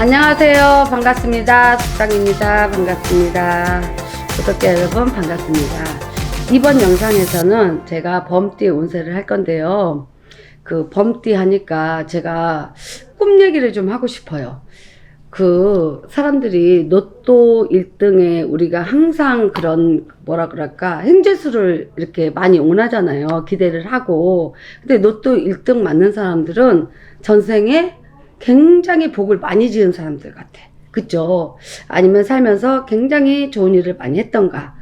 안녕하세요. 반갑습니다. 숙당입니다. 반갑습니다. 구독자 여러분 반갑습니다. 이번 영상에서는 제가 범띠 운세를 할 건데요. 그 범띠 하니까 제가 꿈 얘기를 좀 하고 싶어요. 그 사람들이 로또 1등에 우리가 항상 그런 뭐라 그럴까 행재수를 이렇게 많이 원하잖아요. 기대를 하고. 근데 로또 1등 맞는 사람들은 전생에 굉장히 복을 많이 지은 사람들 같아. 그죠? 아니면 살면서 굉장히 좋은 일을 많이 했던가.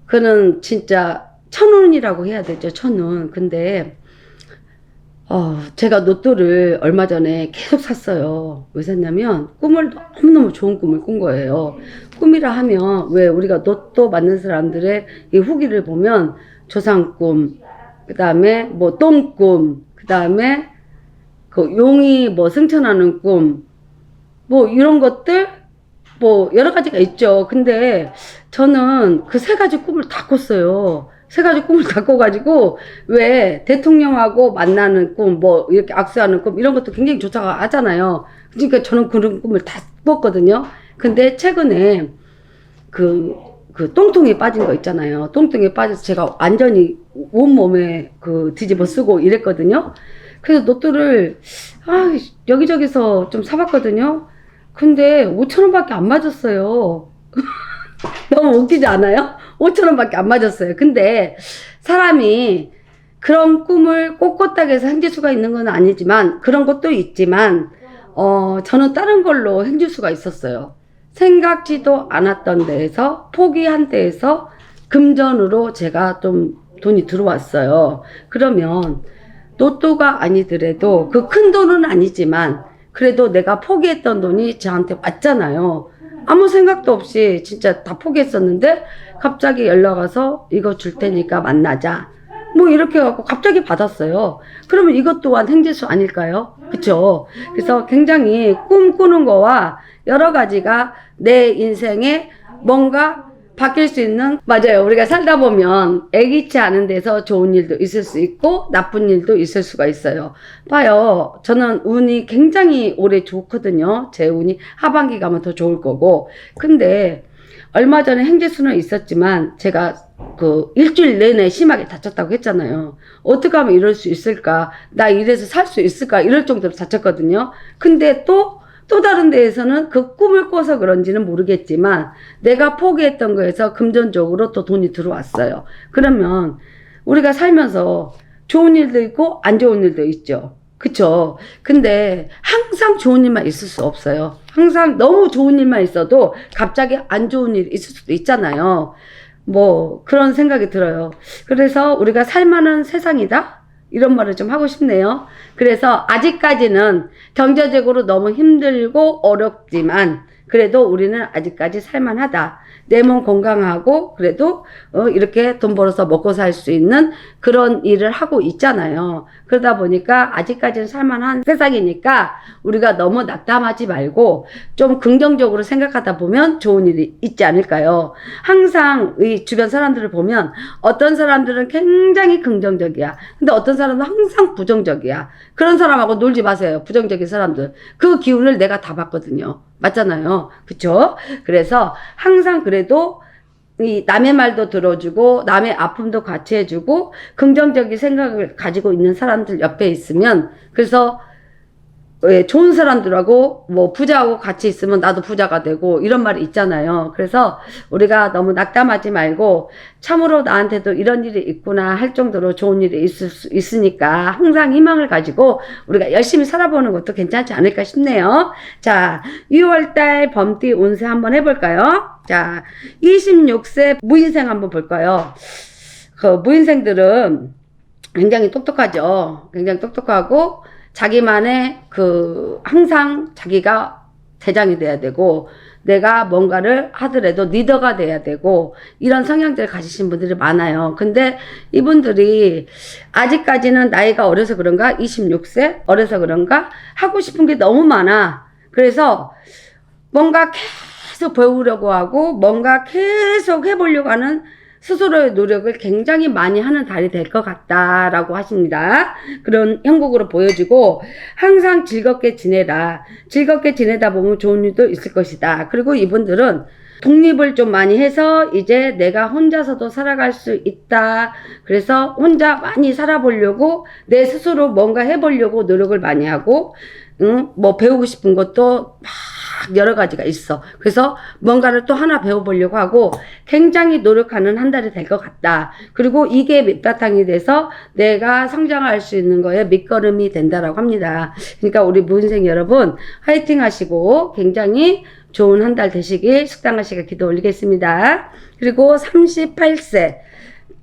그는 진짜 천운이라고 해야 되죠. 천운. 근데 제가 로또를 얼마 전에 계속 샀어요. 왜 샀냐면 꿈을 너무너무 좋은 꿈을 꾼 거예요. 꿈이라 하면 왜 우리가 로또 맞는 사람들의 이 후기를 보면 조상꿈, 그 다음에 뭐 똥꿈, 그 다음에 그 용이 뭐 승천하는 꿈, 뭐 이런 것들 뭐 여러 가지가 있죠. 근데 저는 그 세 가지 꿈을 다 꿨어요. 세 가지 꿈을 다 꿔가지고 왜 대통령하고 만나는 꿈, 뭐 이렇게 악수하는 꿈 이런 것도 굉장히 조사하잖아요. 그러니까 저는 그런 꿈을 다 꿨거든요. 근데 최근에 그 똥통에 빠진 거 있잖아요. 똥통에 빠져서 제가 완전히 온몸에 뒤집어 쓰고 이랬거든요. 그래서 로또를 여기저기서 좀 사봤거든요. 근데 5,000원밖에 안 맞았어요. 너무 웃기지 않아요? 5,000원밖에 안 맞았어요. 근데 사람이 그런 꿈을 꼭 꿨다고 해서 행재수가 있는 건 아니지만 그런 것도 있지만 저는 다른 걸로 행재수가 있었어요. 생각지도 않았던 데에서 포기한 데에서 금전으로 제가 좀 돈이 들어왔어요. 그러면 로또가 아니더라도 그 큰 돈은 아니지만 그래도 내가 포기했던 돈이 저한테 왔잖아요. 아무 생각도 없이 진짜 다 포기했었는데 갑자기 연락 와서 이거 줄 테니까 만나자. 뭐 이렇게 해갖고 갑자기 받았어요. 그러면 이것 또한 행재수 아닐까요? 그쵸? 그래서 굉장히 꿈꾸는 거와 여러 가지가 내 인생에 뭔가 바뀔 수 있는, 맞아요. 우리가 살다 보면 애기치 않은 데서 좋은 일도 있을 수 있고 나쁜 일도 있을 수가 있어요. 봐요. 저는 운이 굉장히 올해 좋거든요. 제 운이 하반기 가면 더 좋을 거고. 근데 얼마 전에 행재수는 있었지만 제가 일주일 내내 심하게 다쳤다고 했잖아요. 어떻게 하면 이럴 수 있을까? 나 이래서 살 수 있을까? 이럴 정도로 다쳤거든요. 근데 또 다른 데에서는 그 꿈을 꿔서 그런지는 모르겠지만 내가 포기했던 거에서 금전적으로 또 돈이 들어왔어요. 그러면 우리가 살면서 좋은 일도 있고 안 좋은 일도 있죠. 그쵸? 근데 항상 좋은 일만 있을 수 없어요. 항상 너무 좋은 일만 있어도 갑자기 안 좋은 일이 있을 수도 있잖아요. 뭐 그런 생각이 들어요. 그래서 우리가 살만한 세상이다? 이런 말을 좀 하고 싶네요. 그래서 아직까지는 경제적으로 너무 힘들고 어렵지만 그래도 우리는 아직까지 살만하다. 내 몸 건강하고 그래도 이렇게 돈 벌어서 먹고 살 수 있는 그런 일을 하고 있잖아요. 그러다 보니까 아직까지는 살만한 세상이니까 우리가 너무 낙담하지 말고 좀 긍정적으로 생각하다 보면 좋은 일이 있지 않을까요? 항상 이 주변 사람들을 보면 어떤 사람들은 굉장히 긍정적이야. 근데 어떤 사람은 항상 부정적이야. 그런 사람하고 놀지 마세요. 부정적인 사람들. 그 기운을 내가 다 봤거든요. 맞잖아요. 그쵸? 그래서 항상 그래도 이 남의 말도 들어주고 남의 아픔도 같이 해주고 긍정적인 생각을 가지고 있는 사람들 옆에 있으면 그래서 좋은 사람들하고 뭐 부자하고 같이 있으면 나도 부자가 되고 이런 말이 있잖아요. 그래서 우리가 너무 낙담하지 말고 참으로 나한테도 이런 일이 있구나 할 정도로 좋은 일이 있을 수 있으니까 항상 희망을 가지고 우리가 열심히 살아보는 것도 괜찮지 않을까 싶네요. 자, 6월달 범띠 운세 한번 해볼까요? 자, 26세 무인생 한번 볼까요? 그 무인생들은 굉장히 똑똑하죠. 굉장히 똑똑하고 자기만의 항상 자기가 대장이 돼야 되고 내가 뭔가를 하더라도 리더가 돼야 되고 이런 성향들을 가지신 분들이 많아요. 근데 이분들이 아직까지는 나이가 어려서 그런가 26세 어려서 그런가 하고 싶은 게 너무 많아. 그래서 뭔가 계속 배우려고 하고 뭔가 계속 해보려고 하는 스스로의 노력을 굉장히 많이 하는 달이 될 것 같다라고 하십니다. 그런 형국으로 보여지고 항상 즐겁게 지내라. 즐겁게 지내다 보면 좋은 일도 있을 것이다. 그리고 이분들은 독립을 좀 많이 해서 이제 내가 혼자서도 살아갈 수 있다. 그래서 혼자 많이 살아보려고 내 스스로 뭔가 해보려고 노력을 많이 하고 뭐 배우고 싶은 것도 막 여러 가지가 있어. 그래서 뭔가를 또 하나 배워보려고 하고 굉장히 노력하는 한 달이 될 것 같다. 그리고 이게 밑바탕이 돼서 내가 성장할 수 있는 거에 밑거름이 된다라고 합니다. 그러니까 우리 무인생 여러분 화이팅 하시고 굉장히 좋은 한 달 되시길 식당하시가 기도 올리겠습니다. 그리고 38세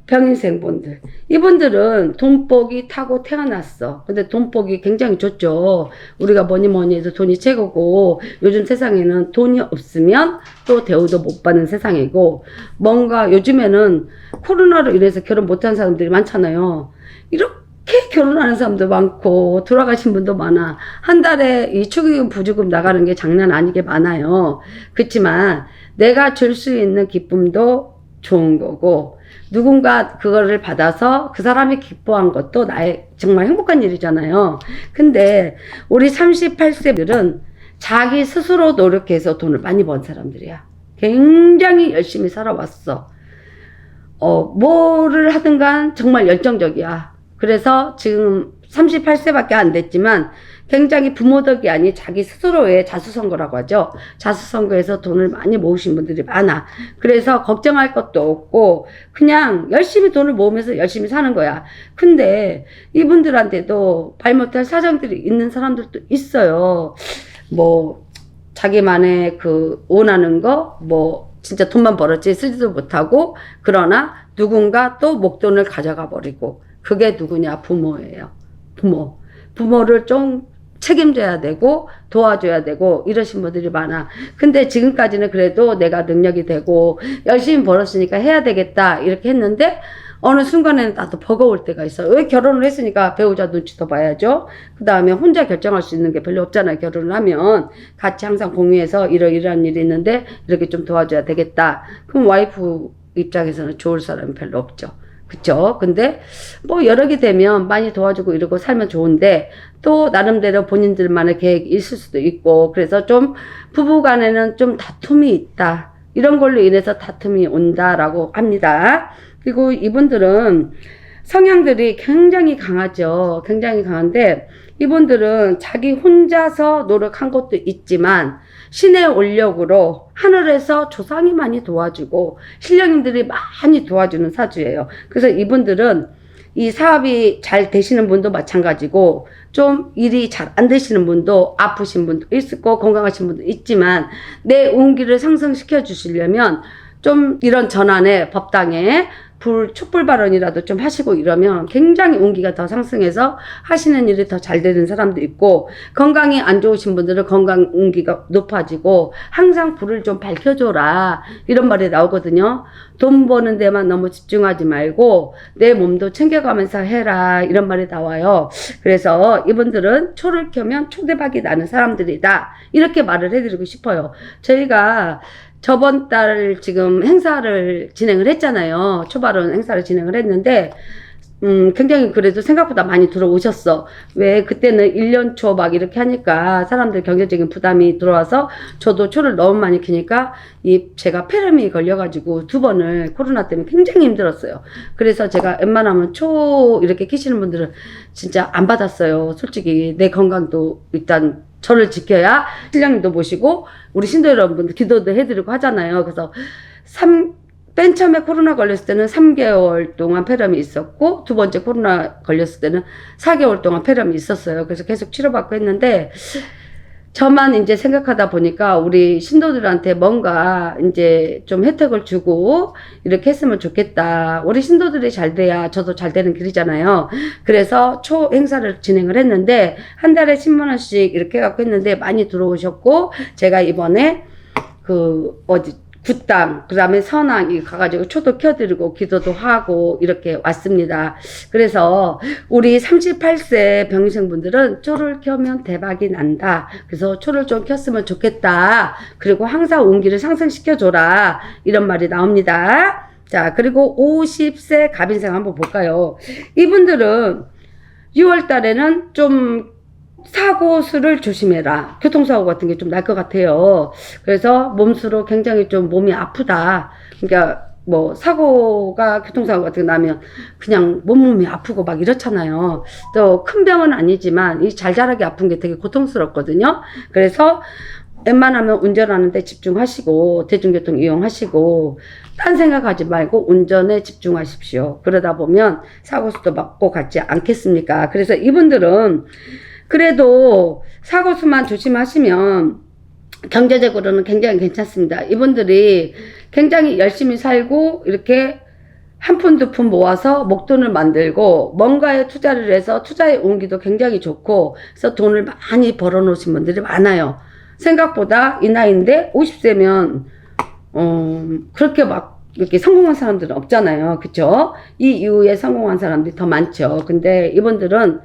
병인생분들, 이분들은 돈복이 타고 태어났어. 근데 돈복이 굉장히 좋죠. 우리가 뭐니 해도 돈이 최고고, 요즘 세상에는 돈이 없으면 또 대우도 못 받는 세상이고, 뭔가 요즘에는 코로나로 인해서 결혼 못한 사람들이 많잖아요. 이렇게 결혼하는 사람도 많고 돌아가신 분도 많아. 한 달에 이 축의금 부주금 나가는 게 장난 아니게 많아요. 그렇지만 내가 줄 수 있는 기쁨도 좋은 거고, 누군가 그거를 받아서 그 사람이 기뻐한 것도 나의 정말 행복한 일이잖아요. 근데 우리 38세들은 자기 스스로 노력해서 돈을 많이 번 사람들이야. 굉장히 열심히 살아왔어. 뭐를 하든 간 정말 열정적이야. 그래서 지금 38세밖에 안 됐지만 굉장히 부모 덕이 아닌 자기 스스로의 자수성가라고 하죠. 자수성가에서 돈을 많이 모으신 분들이 많아. 그래서 걱정할 것도 없고 그냥 열심히 돈을 모으면서 열심히 사는 거야. 근데 이분들한테도 발 못할 사정들이 있는 사람들도 있어요. 뭐 자기만의 그 원하는 거 뭐 진짜 돈만 벌었지 쓰지도 못하고, 그러나 누군가 또 목돈을 가져가 버리고, 그게 누구냐? 부모예요. 부모를 좀 책임져야 되고 도와줘야 되고 이러신 분들이 많아. 근데 지금까지는 그래도 내가 능력이 되고 열심히 벌었으니까 해야 되겠다 이렇게 했는데 어느 순간에는 나도 버거울 때가 있어. 왜? 결혼을 했으니까 배우자 눈치도 봐야죠. 그 다음에 혼자 결정할 수 있는 게 별로 없잖아요. 결혼을 하면 같이 항상 공유해서 이러이러한 일이 있는데 이렇게 좀 도와줘야 되겠다. 그럼 와이프 입장에서는 좋을 사람이 별로 없죠. 그쵸? 근데 뭐 여러 개 되면 많이 도와주고 이러고 살면 좋은데 또 나름대로 본인들만의 계획이 있을 수도 있고, 그래서 좀 부부간에는 좀 다툼이 있다. 이런 걸로 인해서 다툼이 온다라고 합니다. 그리고 이분들은 성향들이 굉장히 강하죠. 굉장히 강한데 이분들은 자기 혼자서 노력한 것도 있지만 신의 올력으로 하늘에서 조상이 많이 도와주고 신령님들이 많이 도와주는 사주예요. 그래서 이분들은 이 사업이 잘 되시는 분도 마찬가지고 좀 일이 잘 안 되시는 분도, 아프신 분도 있고 건강하신 분도 있지만 내 운기를 상승시켜 주시려면 좀 이런 전환에 법당에 촛불 발언이라도 좀 하시고 이러면 굉장히 운기가 더 상승해서 하시는 일이 더 잘 되는 사람도 있고, 건강이 안 좋으신 분들은 건강 운기가 높아지고 항상 불을 좀 밝혀줘라 이런 말이 나오거든요. 돈 버는 데만 너무 집중하지 말고 내 몸도 챙겨가면서 해라 이런 말이 나와요. 그래서 이분들은 초를 켜면 초대박이 나는 사람들이다 이렇게 말을 해드리고 싶어요. 저희가 저번 달 지금 행사를 진행을 했잖아요. 초발언 행사를 진행을 했는데 굉장히 그래도 생각보다 많이 들어오셨어. 왜? 그때는 1년 초 막 이렇게 하니까 사람들 경제적인 부담이 들어와서 저도 초를 너무 많이 키니까 제가 폐렴이 걸려가지고 2번을 코로나 때문에 굉장히 힘들었어요. 그래서 제가 웬만하면 초 이렇게 키시는 분들은 진짜 안 받았어요. 솔직히 내 건강도 일단 저를 지켜야 신령님도 모시고 우리 신도 여러분들 기도도 해드리고 하잖아요. 그래서 맨 처음에 코로나 걸렸을 때는 3개월 동안 폐렴이 있었고, 두 번째 코로나 걸렸을 때는 4개월 동안 폐렴이 있었어요. 그래서 계속 치료받고 했는데 저만 이제 생각하다 보니까 우리 신도들한테 뭔가 이제 좀 혜택을 주고 이렇게 했으면 좋겠다. 우리 신도들이 잘 돼야 저도 잘 되는 길이잖아요. 그래서 초 행사를 진행을 했는데 한 달에 10만 원씩 이렇게 해갖고 했는데 많이 들어오셨고, 제가 이번에 굿당, 그 다음에 선왕 가가지고 초도 켜드리고 기도도 하고 이렇게 왔습니다. 그래서 우리 38세 병생분들은 초를 켜면 대박이 난다. 그래서 초를 좀 켰으면 좋겠다. 그리고 항상 운기를 상승시켜줘라. 이런 말이 나옵니다. 자, 그리고 50세 갑인생 한번 볼까요? 이분들은 6월 달에는 좀 사고 수를 조심해라. 교통사고 같은 게 좀 날 것 같아요. 그래서 몸수로 굉장히 좀 몸이 아프다. 그러니까 뭐 사고가 교통사고 같은 거 나면 그냥 몸이 아프고 막 이렇잖아요. 또 큰 병은 아니지만 이 잘잘하게 아픈 게 되게 고통스럽거든요. 그래서 웬만하면 운전하는데 집중하시고 대중교통 이용하시고 딴 생각하지 말고 운전에 집중하십시오. 그러다 보면 사고수도 막고 같지 않겠습니까? 그래서 이분들은 그래도 사고수만 조심하시면 경제적으로는 굉장히 괜찮습니다. 이분들이 굉장히 열심히 살고 이렇게 한 푼 두 푼 모아서 목돈을 만들고 뭔가에 투자를 해서 투자의 운기도 굉장히 좋고 그래서 돈을 많이 벌어 놓으신 분들이 많아요. 생각보다 이 나이인데 50세면 그렇게 막 이렇게 성공한 사람들은 없잖아요. 그쵸? 이 이후에 성공한 사람들이 더 많죠. 근데 이분들은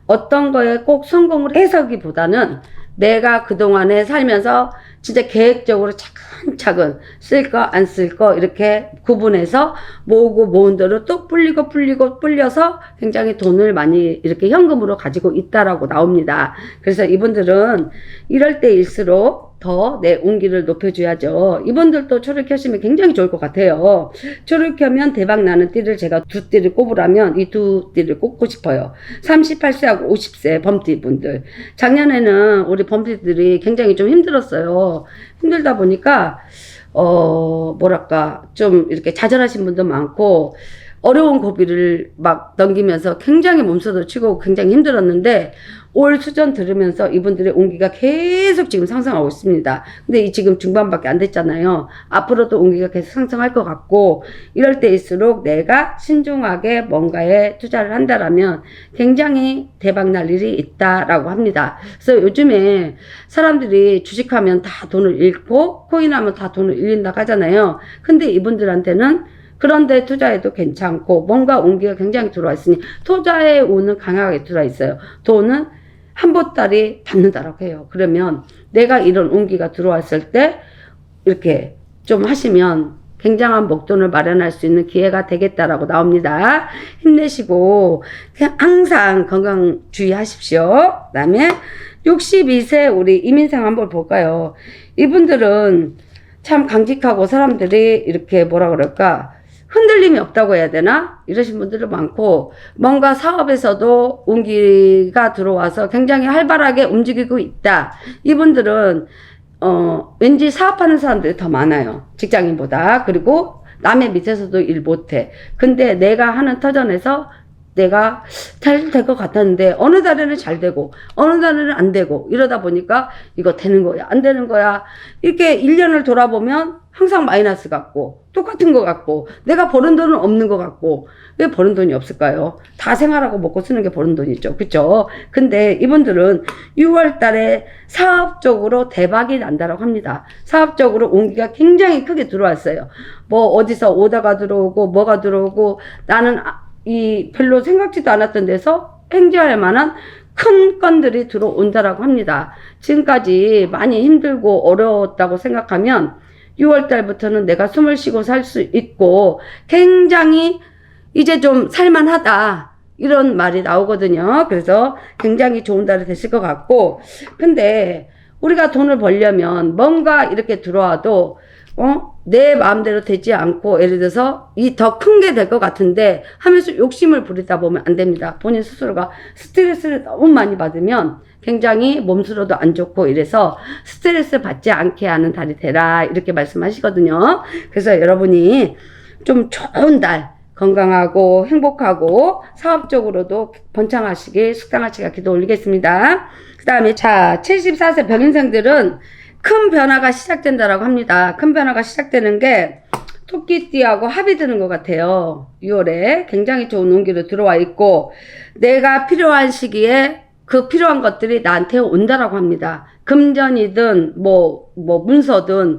어떤 거에 꼭 성공을 해서기보다는 내가 그동안에 살면서 진짜 계획적으로 차근차근 쓸 거 안 쓸 거 이렇게 구분해서 모으고 모은 대로 또 불려서 굉장히 돈을 많이 이렇게 현금으로 가지고 있다라고 나옵니다. 그래서 이분들은 이럴 때일수록 더 내 운기를 높여줘야죠. 이분들도 초를 켜시면 굉장히 좋을 것 같아요. 초를 켜면 대박 나는 띠를 제가 두 띠를 꼽으라면 이 두 띠를 꼽고 싶어요. 38세하고 50세 범띠 분들. 작년에는 우리 범띠들이 굉장히 좀 힘들었어요. 힘들다 보니까 뭐랄까 좀 이렇게 좌절하신 분도 많고 어려운 고비를 막 넘기면서 굉장히 몸서도 치고 굉장히 힘들었는데 올 수전 들으면서 이분들의 운기가 계속 지금 상승하고 있습니다. 근데 이 지금 중반밖에 안 됐잖아요. 앞으로도 운기가 계속 상승할 것 같고 이럴 때일수록 내가 신중하게 뭔가에 투자를 한다라면 굉장히 대박 날 일이 있다라고 합니다. 그래서 요즘에 사람들이 주식하면 다 돈을 잃고 코인하면 다 돈을 잃는다고 하잖아요. 근데 이분들한테는 그런데 투자해도 괜찮고 뭔가 운기가 굉장히 들어와 있으니 투자의 운은 강하게 들어와 있어요. 돈은 한 보따리 받는다라고 해요. 그러면 내가 이런 운기가 들어왔을 때 이렇게 좀 하시면 굉장한 목돈을 마련할 수 있는 기회가 되겠다라고 나옵니다. 힘내시고 그냥 항상 건강 주의하십시오. 그 다음에 62세 우리 이민생 한번 볼까요? 이분들은 참 강직하고 사람들이 이렇게 뭐라 그럴까 흔들림이 없다고 해야 되나? 이러신 분들도 많고 뭔가 사업에서도 운기가 들어와서 굉장히 활발하게 움직이고 있다. 이분들은 왠지 사업하는 사람들이 더 많아요. 직장인보다. 그리고 남의 밑에서도 일 못해. 근데 내가 하는 터전에서 내가 잘 될 것 같았는데 어느 달에는 잘 되고 어느 달에는 안 되고 이러다 보니까 이거 되는 거야 안 되는 거야 이렇게 1년을 돌아보면 항상 마이너스 같고 똑같은 것 같고 내가 버는 돈은 없는 것 같고 왜 버는 돈이 없을까요? 다 생활하고 먹고 쓰는 게 버는 돈이죠. 그쵸? 근데 이분들은 6월 달에 사업적으로 대박이 난다라고 합니다. 사업적으로 온기가 굉장히 크게 들어왔어요. 뭐 어디서 오다가 들어오고 뭐가 들어오고 나는 이 별로 생각지도 않았던 데서 횡재할 만한 큰 건들이 들어온다라고 합니다. 지금까지 많이 힘들고 어려웠다고 생각하면 6월 달부터는 내가 숨을 쉬고 살 수 있고 굉장히 이제 좀 살만하다 이런 말이 나오거든요. 그래서 굉장히 좋은 달이 됐을 것 같고 근데 우리가 돈을 벌려면 뭔가 이렇게 들어와도 내 마음대로 되지 않고 예를 들어서 이 더 큰 게 될 것 같은데 하면서 욕심을 부리다 보면 안 됩니다. 본인 스스로가 스트레스를 너무 많이 받으면 굉장히 몸수로도 안 좋고 이래서 스트레스 받지 않게 하는 달이 되라 이렇게 말씀하시거든요. 그래서 여러분이 좀 좋은 달 건강하고 행복하고 사업적으로도 번창하시길 숙당하시길 기도 올리겠습니다. 그 다음에 자 74세 병인생들은 큰 변화가 시작된다라고 합니다. 큰 변화가 시작되는 게 토끼띠하고 합이 드는 것 같아요. 6월에 굉장히 좋은 운기로 들어와 있고 내가 필요한 시기에 그 필요한 것들이 나한테 온다라고 합니다. 금전이든 뭐 문서든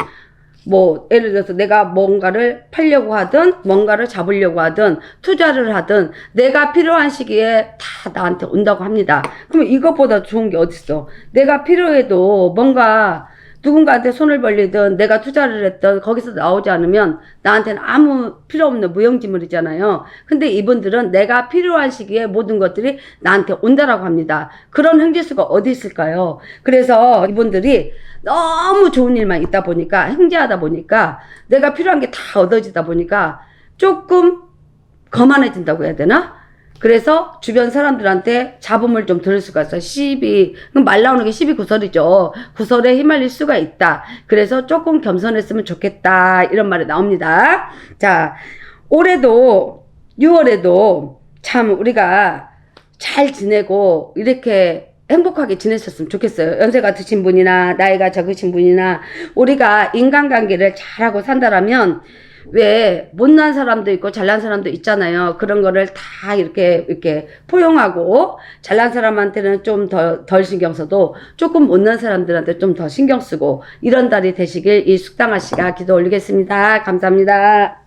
뭐 예를 들어서 내가 뭔가를 팔려고 하든 뭔가를 잡으려고 하든 투자를 하든 내가 필요한 시기에 다 나한테 온다고 합니다. 그럼 이것보다 좋은 게 어딨어? 내가 필요해도 뭔가 누군가한테 손을 벌리든 내가 투자를 했든 거기서 나오지 않으면 나한테는 아무 필요 없는 무용지물이잖아요. 근데 이분들은 내가 필요한 시기에 모든 것들이 나한테 온다라고 합니다. 그런 행지수가 어디 있을까요? 그래서 이분들이 너무 좋은 일만 있다 보니까, 행지하다 보니까 내가 필요한 게 다 얻어지다 보니까 조금 거만해진다고 해야 되나? 그래서 주변 사람들한테 잡음을 좀 들을 수가 있어요. 시비, 말 나오는 게 시비 구설이죠. 구설에 휘말릴 수가 있다. 그래서 조금 겸손했으면 좋겠다. 이런 말이 나옵니다. 자, 올해도 6월에도 참 우리가 잘 지내고 이렇게 행복하게 지냈었으면 좋겠어요. 연세가 드신 분이나 나이가 적으신 분이나 우리가 인간관계를 잘하고 산다라면 왜 못난 사람도 있고 잘난 사람도 있잖아요. 그런 거를 다 이렇게 포용하고 잘난 사람한테는 좀 덜 신경 써도 조금 못난 사람들한테 좀 더 신경 쓰고 이런 달이 되시길 이 숙당아 씨가 기도 올리겠습니다. 감사합니다.